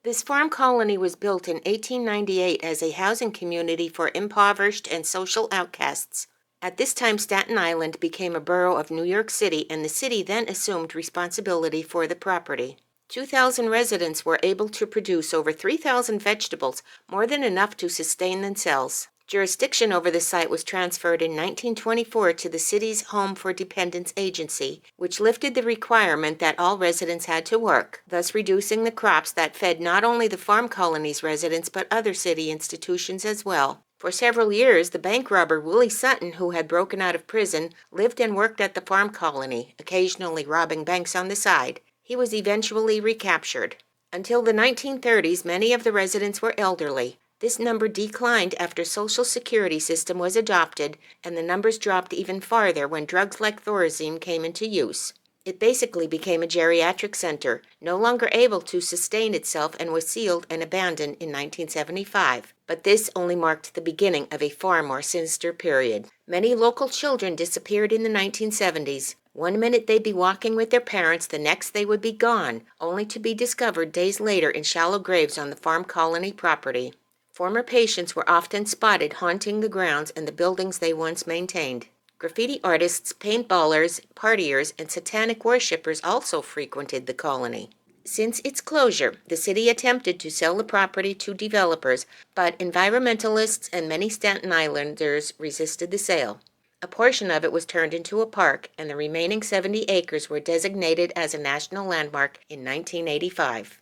This farm colony was built in 1898 as a housing community for impoverished and social outcasts. At this time, Staten Island became a borough of New York City, and the city then assumed responsibility for the property. 2,000 residents were able to produce over 3,000 vegetables, more than enough to sustain themselves. Jurisdiction over the site was transferred in 1924 to the city's Home for Dependents Agency, which lifted the requirement that all residents had to work, thus reducing the crops that fed not only the farm colony's residents but other city institutions as well. For several years, the bank robber Willie Sutton, who had broken out of prison, lived and worked at the farm colony, occasionally robbing banks on the side. He was eventually recaptured. Until the 1930s, many of the residents were elderly. This number declined after Social Security system was adopted, and the numbers dropped even farther when drugs like Thorazine came into use. It basically became a geriatric center, no longer able to sustain itself, and was sealed and abandoned in 1975. But this only marked the beginning of a far more sinister period. Many local children disappeared in the 1970s. One minute they'd be walking with their parents, the next they would be gone, only to be discovered days later in shallow graves on the farm colony property. Former patients were often spotted haunting the grounds and the buildings they once maintained. Graffiti artists, paintballers, partiers, and satanic worshippers also frequented the colony. Since its closure, the city attempted to sell the property to developers, but environmentalists and many Staten Islanders resisted the sale. A portion of it was turned into a park, and the remaining 70 acres were designated as a national landmark in 1985.